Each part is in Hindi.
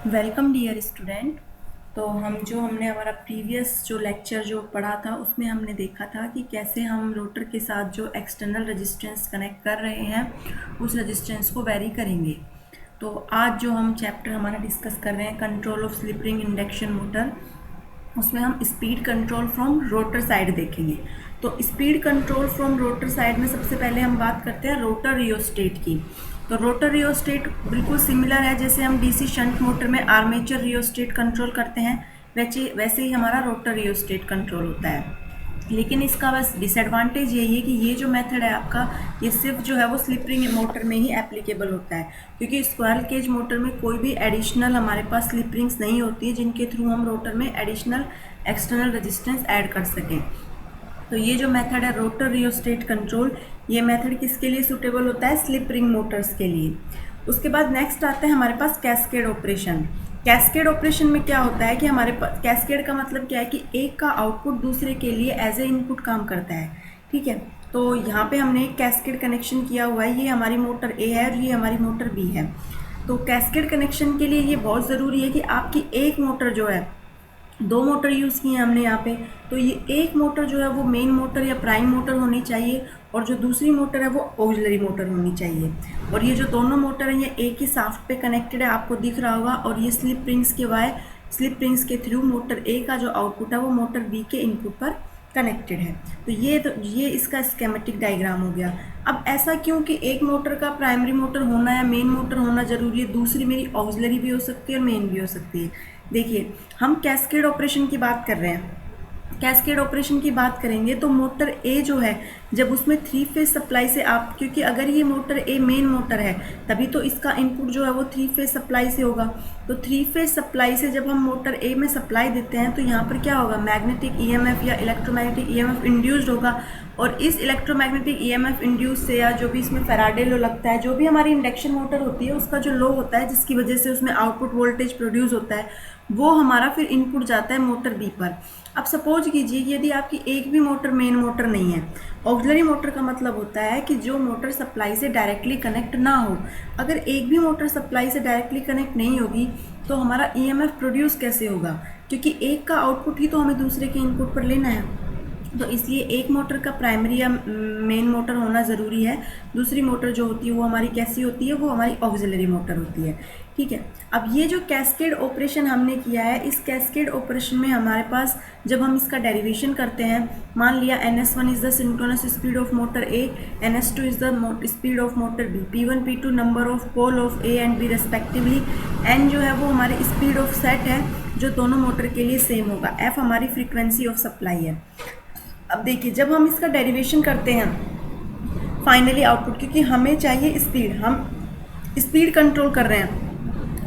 Welcome dear student. तो हमने हमारा प्रीवियस जो लेक्चर जो पढ़ा था उसमें हमने देखा था कि कैसे हम रोटर के साथ जो एक्सटर्नल रेजिस्टेंस कनेक्ट कर रहे हैं उस रेजिस्टेंस को वेरी करेंगे। तो आज जो हम चैप्टर हमारा डिस्कस कर रहे हैं control of slip ring induction motor, उसमें हम speed control from rotor side देखेंगे। तो speed control from rotor side में सबसे पहले हम बात करते हैं रोटर रियोस्टेट की। तो रोटर रियोस्टेट बिल्कुल सिमिलर है जैसे हम डीसी शंट मोटर में आर्मेचर रियोस्टेट कंट्रोल करते हैं, वैसे ही हमारा रोटर रियोस्टेट कंट्रोल होता है। लेकिन इसका बस डिसएडवांटेज यही है कि ये जो मेथड है आपका, ये सिर्फ जो है वो स्लिप रिंग मोटर में ही एप्लीकेबल होता है, क्योंकि स्क्वायरल केज मोटर में कोई भी एडिशनल हमारे पास स्लिप रिंग्स नहीं होती है जिनके थ्रू हम रोटर में एडिशनल एक्सटर्नल रेजिस्टेंस ऐड कर सकें। तो ये जो मेथड है रोटर रियोस्टेट कंट्रोल, ये मेथड किसके लिए सूटेबल होता है? स्लिप रिंग मोटर्स के लिए। उसके बाद नेक्स्ट आता है हमारे पास कैस्केड ऑपरेशन। कैस्केड ऑपरेशन में क्या होता है कि हमारे पास कैस्केड का मतलब क्या है कि एक का आउटपुट दूसरे के लिए एज ए इनपुट काम करता है। ठीक है, तो यहाँ पे हमने एक कैस्केड कनेक्शन किया हुआ है। ये हमारी मोटर ए है और ये हमारी मोटर बी है। तो कैस्केड कनेक्शन के लिए ये बहुत ज़रूरी है कि आपकी एक मोटर जो है, दो मोटर यूज़ किए हैं हमने यहाँ पे, तो ये एक मोटर जो है वो मेन मोटर या प्राइम मोटर होनी चाहिए और जो दूसरी मोटर है वो ऑक्सिलरी मोटर होनी चाहिए। और ये जो दोनों मोटर हैं ये एक ही शाफ्ट पे कनेक्टेड है, आपको दिख रहा होगा। और ये स्लिप रिंग्स के थ्रू मोटर ए का जो आउटपुट है वो मोटर बी के इनपुट पर कनेक्टेड है। तो ये इसका स्केमेटिक डायग्राम हो गया। अब ऐसा क्यों कि एक मोटर का प्राइमरी मोटर होना या मेन मोटर होना ज़रूरी है, दूसरी मेरी ऑक्सिलरी भी हो सकती है और मेन भी हो सकती है। देखिए, हम कैस्केड ऑपरेशन की बात कर रहे हैं। कैस्केड ऑपरेशन की बात करेंगे तो मोटर ए जो है, जब उसमें 3 फेज सप्लाई से आप, क्योंकि अगर ये मोटर ए मेन मोटर है तभी तो इसका इनपुट जो है वो 3 फेज सप्लाई से होगा। तो 3 फेज सप्लाई से जब हम मोटर ए में सप्लाई देते हैं तो यहाँ पर क्या होगा? मैग्नेटिक ईएमएफ या इलेक्ट्रोमैग्नेटिक ईएमएफ इंड्यूस्ड होगा। और इस इलेक्ट्रोमैग्नेटिक ईएमएफ इंड्यूस से या जो भी इसमें फैराडे लॉ लगता है, जो भी हमारी इंडक्शन मोटर होती है उसका जो लॉ होता है जिसकी वजह से उसमें आउटपुट वोल्टेज प्रोड्यूस होता है, वो हमारा फिर इनपुट जाता है मोटर बी पर। अब सपोज कीजिए कि यदि आपकी एक भी मोटर मेन मोटर नहीं है, ऑक्सिलरी मोटर का मतलब होता है कि जो मोटर सप्लाई से डायरेक्टली कनेक्ट ना हो। अगर एक भी मोटर सप्लाई से डायरेक्टली कनेक्ट नहीं होगी तो हमारा ईएमएफ प्रोड्यूस कैसे होगा? क्योंकि एक का आउटपुट ही तो हमें दूसरे के इनपुट पर लेना है। तो इसलिए एक मोटर का प्राइमरी या मेन मोटर होना ज़रूरी है। दूसरी मोटर जो होती है वो हमारी कैसी होती है? वो हमारी ऑक्सिलरी मोटर होती है। ठीक है, अब ये जो कैस्केड ऑपरेशन हमने किया है, इस कैस्केड ऑपरेशन में हमारे पास जब हम इसका डेरिवेशन करते हैं, मान लिया NS1 is the synchronous speed of motor A, NS2 is the speed of motor B, P1 P2 number of pole of A and B respectively, N जो है वो हमारे स्पीड ऑफ सेट है जो दोनों मोटर के लिए सेम होगा, F हमारी फ्रीक्वेंसी ऑफ सप्लाई है। अब देखिए, जब हम इसका डेरिवेशन करते हैं फाइनली आउटपुट, क्योंकि हमें चाहिए स्पीड, हम स्पीड कंट्रोल कर रहे हैं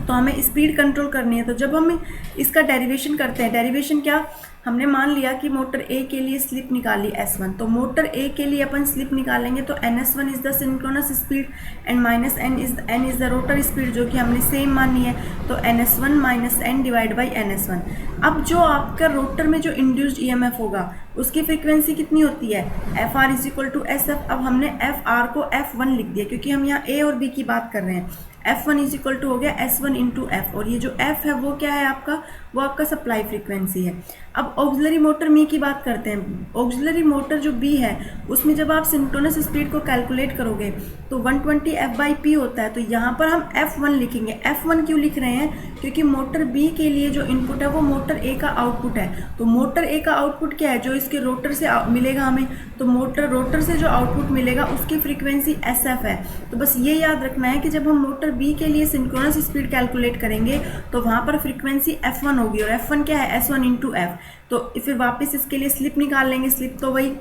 तो हमें स्पीड कंट्रोल करनी है। तो जब हम इसका डेरिवेशन करते हैं, डेरिवेशन क्या, हमने मान लिया कि मोटर ए के लिए स्लिप निकाली S1, तो मोटर ए के लिए अपन स्लिप निकालेंगे तो NS1 is the synchronous speed and minus N is the rotor speed, जो कि हमने सेम मानी है। तो NS1 minus N divide by NS1। अब जो आपका रोटर में जो इंड्यूस्ड ईएमएफ होगा उसकी फ्रीक्वेंसी कितनी होती है? FR is equal to SF। अब हमने FR को F1 लिख दिया क्योंकि हम यहाँ A और B की बात कर रहे हैं। F1 इज इक्वल टू हो गया S1 इंटू F, और ये जो F है वो क्या है आपका? वो आपका सप्लाई फ्रीक्वेंसी है। अब ऑक्सिलरी मोटर मी की बात करते हैं। ऑक्सिलरी मोटर जो बी है उसमें जब आप सिंक्रोनस स्पीड को कैलकुलेट करोगे तो 120 F/P होता है। तो यहाँ पर हम F1 लिखेंगे। F1 क्यों लिख रहे हैं? क्योंकि मोटर बी के लिए जो इनपुट है वो मोटर ए का आउटपुट है। तो मोटर ए का आउटपुट क्या है? जो इसके रोटर से मिलेगा हमें, तो रोटर से जो आउटपुट मिलेगा उसकी फ्रीक्वेंसी SF है। तो बस ये याद रखना है कि जब हम मोटर बी के लिए सिंक्रोनस स्पीड कैलकुलेट करेंगे तो वहाँ पर फ्रीक्वेंसी F1 होगी, और F1 क्या है? S1 into F। तो फिर वापस इसके लिए स्लिप निकाल लेंगे। स्लिप तो वही,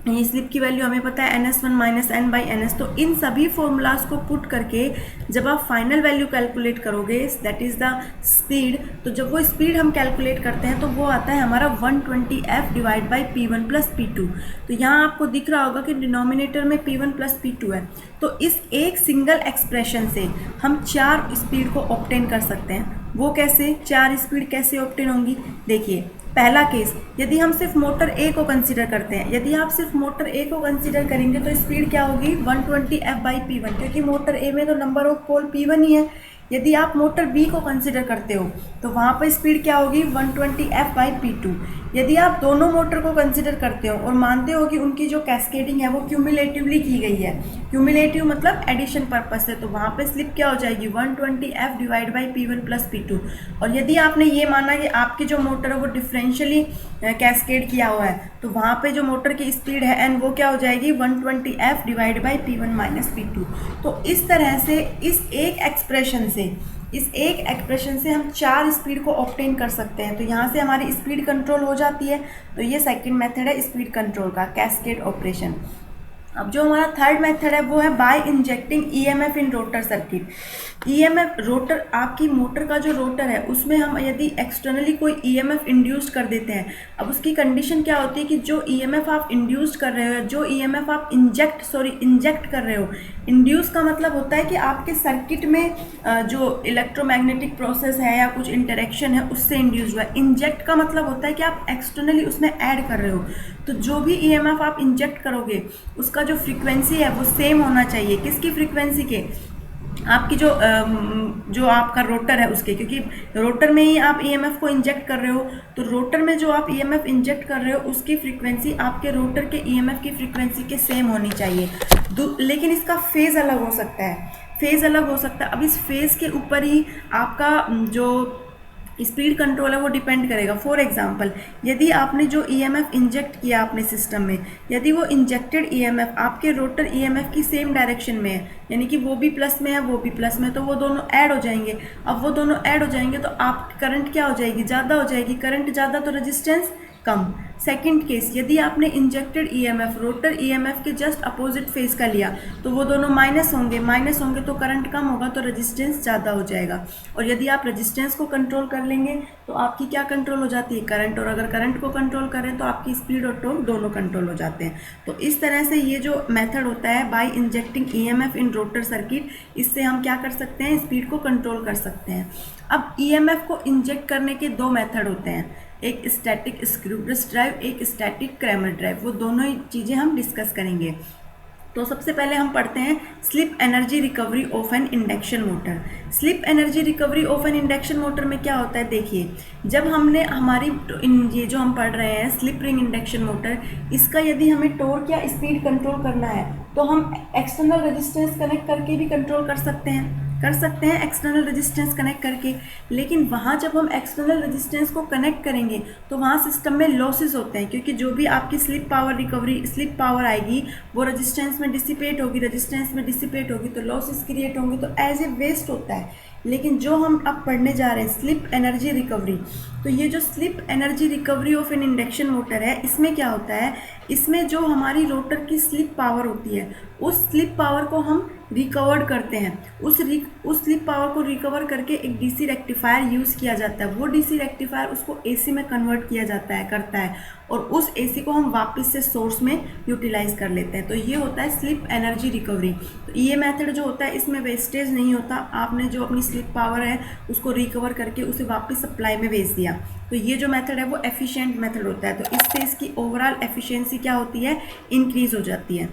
ये स्लिप की वैल्यू हमें पता है NS1 minus N by NS। तो इन सभी फॉर्मूलाज को पुट करके जब आप फाइनल वैल्यू कैलकुलेट करोगे, दैट इज़ द स्पीड, तो जब वो स्पीड हम कैलकुलेट करते हैं तो वो आता है हमारा 120 F divide by P1 plus P2। तो यहाँ आपको दिख रहा होगा कि डिनोमिनेटर में P1 प्लस P2 है। तो इस एक सिंगल एक्सप्रेशन से हम 4 स्पीड को ऑब्टेन कर सकते हैं। वो कैसे? 4 स्पीड कैसे ऑब्टेन होंगी? देखिए, पहला केस, यदि हम सिर्फ मोटर ए को कंसीडर करते हैं, यदि आप सिर्फ मोटर ए को कंसीडर करेंगे तो स्पीड क्या होगी? 120 F/P1, क्योंकि मोटर ए में तो नंबर ऑफ पोल P1 ही है। यदि आप मोटर बी को कंसिडर करते हो तो वहाँ पर स्पीड क्या होगी 120F/P2। यदि आप दोनों मोटर को कंसिडर करते हो और मानते हो कि उनकी जो कैस्केडिंग है वो क्यूमुलेटिवली की गई है, क्यूमुलेटिव मतलब एडिशन पर्पस से, तो वहाँ पे स्लिप क्या हो जाएगी 120F/P1 + P2। और यदि आपने ये माना कि आपकी जो मोटर है वो डिफरेंशियली कैस्केड किया हुआ है तो वहाँ पे जो मोटर की स्पीड है एन वो क्या हो जाएगी 120F/P1 - P2। तो इस तरह से इस एक एक्सप्रेशन से हम 4 स्पीड को ऑब्टेन कर सकते हैं। तो यहाँ से हमारी स्पीड कंट्रोल हो जाती है। तो ये सेकंड मेथड है स्पीड कंट्रोल का, कैस्केड ऑपरेशन। अब जो हमारा थर्ड मेथड है वो है by injecting EMF in rotor circuit. EMF rotor, आपकी मोटर का जो रोटर है उसमें हम यदि एक्सटर्नली कोई ईएमएफ इंड्यूस कर देते हैं, अब उसकी कंडीशन क्या होती है कि जो ईएमएफ आप इंड्यूस कर रहे हो, जो ईएमएफ आप इंजेक्ट कर रहे हो, इंड्यूस का मतलब होता है कि आपके सर्किट में जो इलेक्ट्रोमैग्नेटिक प्रोसेस है या कुछ इंटरेक्शन है उससे इंड्यूस हुआ है। इंजेक्ट का मतलब होता है कि आप एक्सटर्नली उसमें ऐड कर रहे हो। तो जो भी ईएमएफ आप इंजेक्ट करोगे उसका जो फ्रीक्वेंसी है वो सेम होना चाहिए। किसकी फ्रीक्वेंसी के? आपकी जो आपका रोटर है उसके, क्योंकि रोटर में ही आप ईएमएफ को इंजेक्ट कर रहे हो, तो रोटर में जो आप ईएमएफ इंजेक्ट कर रहे हो उसकी फ्रीक्वेंसी आपके रोटर के ईएमएफ की फ्रीक्वेंसी के सेम होनी चाहिए। लेकिन इसका फेज अलग हो सकता है। अब इस फेज के ऊपर ही आपका जो स्पीड कंट्रोल है वो डिपेंड करेगा। फॉर एग्जांपल, यदि आपने जो ईएमएफ इंजेक्ट किया अपने सिस्टम में, यदि वो इंजेक्टेड ईएमएफ आपके रोटर ईएमएफ की सेम डायरेक्शन में है, यानी कि वो भी प्लस में है वो भी प्लस में, तो वो दोनों ऐड हो जाएंगे। अब वो दोनों ऐड हो जाएंगे तो आपकी करंट क्या हो जाएगी? ज़्यादा हो जाएगी। करंट ज़्यादा तो रेजिस्टेंस कम। सेकंड केस, यदि आपने इंजेक्टेड ईएमएफ रोटर ईएमएफ के जस्ट अपोजिट फेज का लिया तो वो दोनों माइनस होंगे तो करंट कम होगा तो रेजिस्टेंस ज़्यादा हो जाएगा। और यदि आप रेजिस्टेंस को कंट्रोल कर लेंगे तो आपकी क्या कंट्रोल हो जाती है? करंट। और अगर करंट को कंट्रोल करें तो आपकी स्पीड और टॉर्क दोनों कंट्रोल हो जाते हैं। तो इस तरह से ये जो मेथड होता है by injecting EMF in rotor circuit, इससे हम क्या कर सकते हैं? स्पीड को कंट्रोल कर सकते हैं। अब ईएमएफ को इंजेक्ट करने के 2 मेथड होते हैं, एक स्टैटिक स्क्रू ब्रश ड्राइव, एक स्टैटिक क्रैमर ड्राइव। वो दोनों ही चीज़ें हम डिस्कस करेंगे। तो सबसे पहले हम पढ़ते हैं slip energy recovery of N induction motor. Slip energy recovery of N induction motor में क्या होता है? देखिए, जब हमने हमारी ये जो हम पढ़ रहे हैं स्लिप रिंग इंडक्शन मोटर, इसका यदि हमें टॉर्क या स्पीड कंट्रोल करना है तो हम एक्सटर्नल रेजिस्टेंस कनेक्ट करके भी कंट्रोल कर सकते हैं एक्सटर्नल रेजिस्टेंस कनेक्ट करके। लेकिन वहाँ जब हम एक्सटर्नल रेजिस्टेंस को कनेक्ट करेंगे तो वहाँ सिस्टम में लॉसेस होते हैं, क्योंकि जो भी आपकी स्लिप पावर आएगी वो रेजिस्टेंस में डिसिपेट होगी तो लॉसेस क्रिएट होंगे, तो एज ए वेस्ट होता है। लेकिन जो हम अब पढ़ने जा रहे हैं स्लिप एनर्जी रिकवरी, तो ये जो slip energy recovery of N induction motor है, इसमें क्या होता है? इसमें जो हमारी रोटर की स्लिप पावर होती है उस स्लिप पावर को हम रिकवर करते हैं। उस स्लिप पावर को रिकवर करके एक डीसी रेक्टिफायर यूज़ किया जाता है। वो डीसी रेक्टिफायर उसको एसी में कन्वर्ट करता है और उस एसी को हम वापस से सोर्स में यूटिलाइज कर लेते हैं। तो ये होता है स्लिप एनर्जी रिकवरी। तो ये मेथड जो होता है इसमें वेस्टेज नहीं होता। आपने जो अपनी स्लिप पावर है उसको रिकवर करके उसे वापस सप्लाई में भेज दिया, तो ये जो मेथड है वो एफिशिएंट मेथड होता है। तो इससे इसकी ओवरऑल एफिशिएंसी क्या होती है? इंक्रीज हो जाती है।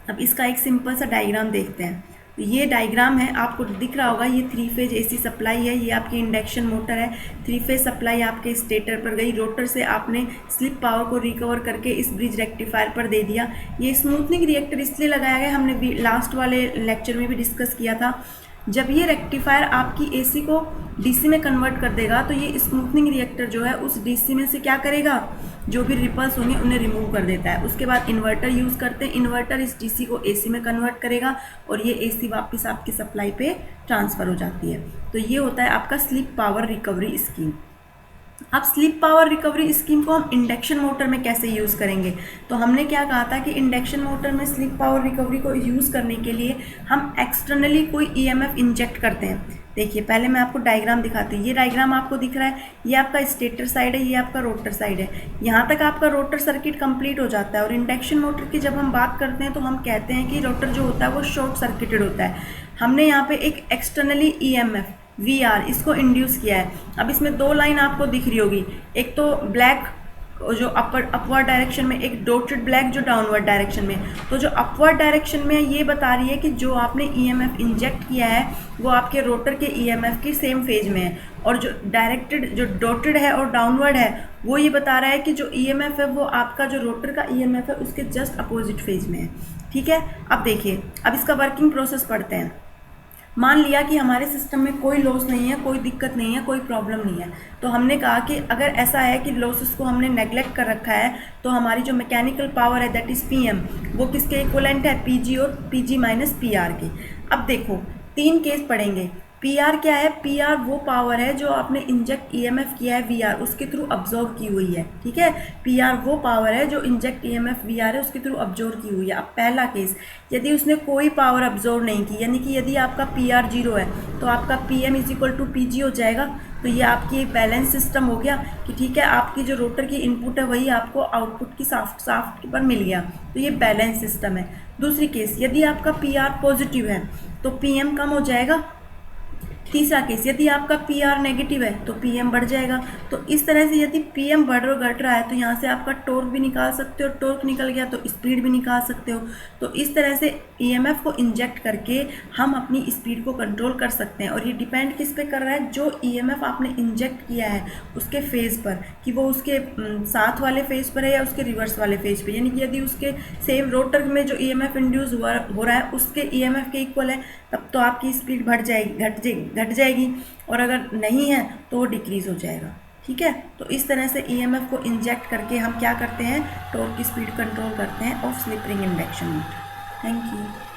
अब इसका एक सिंपल सा डायग्राम देखते हैं। तो ये डायग्राम है, आपको दिख रहा होगा, ये 3 फेज एसी सप्लाई है। ये आपकी इंडक्शन मोटर है। 3 फेज सप्लाई आपके स्टेटर पर गई, रोटर से आपने स्लिप पावर को रिकवर करके इस ब्रिज रेक्टिफायर पर दे दिया। ये स्मूथनिंग रिएक्टर इसलिए लगाया गया, हमने लास्ट वाले लेक्चर में भी डिस्कस किया था। जब ये रेक्टिफायर आपकी एसी को डीसी में कन्वर्ट कर देगा तो ये स्मूथनिंग रिएक्टर जो है उस डीसी में से क्या करेगा? जो भी रिपल्स होंगे उन्हें रिमूव कर देता है। उसके बाद इन्वर्टर यूज़ करते हैं, इन्वर्टर इस डीसी को एसी में कन्वर्ट करेगा और ये एसी वापस आपकी सप्लाई पे ट्रांसफ़र हो जाती है। तो ये होता है आपका स्लिप पावर रिकवरी स्कीम। अब स्लिप पावर रिकवरी स्कीम को हम इंडक्शन मोटर में कैसे यूज़ करेंगे? तो हमने क्या कहा था कि इंडक्शन मोटर में स्लिप पावर रिकवरी को यूज़ करने के लिए हम एक्सटर्नली कोई ईएमएफ इंजेक्ट करते हैं। देखिए, पहले मैं आपको डायग्राम दिखाती हूँ। ये डायग्राम आपको दिख रहा है, ये आपका स्टेटर साइड है, ये आपका रोटर साइड है। यहाँ तक आपका रोटर सर्किट कंप्लीट हो जाता है। और इंडक्शन मोटर की जब हम बात करते हैं तो हम कहते हैं कि रोटर जो होता है वो शॉर्ट सर्किटेड होता है। हमने यहाँ पे एक एक्सटर्नली ईएमएफ VR इसको इंड्यूस किया है। अब इसमें 2 लाइन आपको दिख रही होगी, एक तो ब्लैक जो अपवर्ड डायरेक्शन में, एक डॉटेड ब्लैक जो डाउनवर्ड डायरेक्शन में। तो जो अपवर्ड डायरेक्शन में ये बता रही है कि जो आपने ईएमएफ इंजेक्ट किया है वो आपके रोटर के ईएमएफ की सेम फेज में है, और जो डायरेक्टेड जो डॉटेड है और डाउनवर्ड है वो ये बता रहा है कि जो ईएमएफ है वो आपका जो रोटर का ईएमएफ है उसके जस्ट अपोजिट फेज में है। ठीक है, अब देखिए, अब इसका वर्किंग प्रोसेस पढ़ते हैं। मान लिया कि हमारे सिस्टम में कोई लॉस नहीं है, कोई दिक्कत नहीं है, कोई प्रॉब्लम नहीं है, तो हमने कहा कि अगर ऐसा है कि लॉसेस को हमने नेग्लेक्ट कर रखा है तो हमारी जो मैकेनिकल पावर है दैट इज़ पीएम वो किसके इक्वलेंट है, पीजी और पीजी माइनस पीआर के। अब देखो 3 केस पढ़ेंगे। पीआर क्या है, पीआर वो पावर है जो आपने इंजेक्ट ईएमएफ किया है वीआर उसके थ्रू अब्जॉर्व की हुई है। ठीक है, पीआर वो पावर है जो इंजेक्ट ईएमएफ वीआर है उसके थ्रू अब्जॉर्व की हुई है। अब पहला केस, यदि उसने कोई पावर अब्जॉर्व नहीं की, यानी कि यदि आपका पीआर 0 है तो आपका PM is equal to PG हो जाएगा। तो ये आपकी एक बैलेंस सिस्टम हो गया कि ठीक है, आपकी जो रोटर की इनपुट है वही आपको आउटपुट की साफ्ट पर मिल गया, तो ये बैलेंस सिस्टम है। दूसरी केस, यदि आपका पीआर पॉजिटिव है तो पीएम कम हो जाएगा। तीसरा केस, यदि आपका पीआर नेगेटिव है तो पीएम बढ़ जाएगा। तो इस तरह से यदि पीएम बढ़ और घट रहा है तो यहाँ से आपका टॉर्क भी निकाल सकते हो, टॉर्क निकल गया तो स्पीड भी निकाल सकते हो। तो इस तरह से ईएमएफ को इंजेक्ट करके हम अपनी स्पीड को कंट्रोल कर सकते हैं, और ये डिपेंड किस पे कर रहा है, जो ईएमएफ आपने इंजेक्ट किया है उसके फेज़ पर, कि वो उसके साथ वाले फेज़ पर है या उसके रिवर्स वाले फेज़ पर। यानी कि यदि उसके सेम रोटर में जो ईएमएफ इंड्यूस हो रहा है उसके ईएमएफ के इक्वल है तब तो आपकी स्पीड बढ़ जाएगी, घट जाएगी, और अगर नहीं है तो वो डिक्रीज़ हो जाएगा। ठीक है, तो इस तरह से ईएमएफ को इंजेक्ट करके हम क्या करते हैं, टॉर्क की स्पीड कंट्रोल करते हैं of slip ring induction motor. Thank you.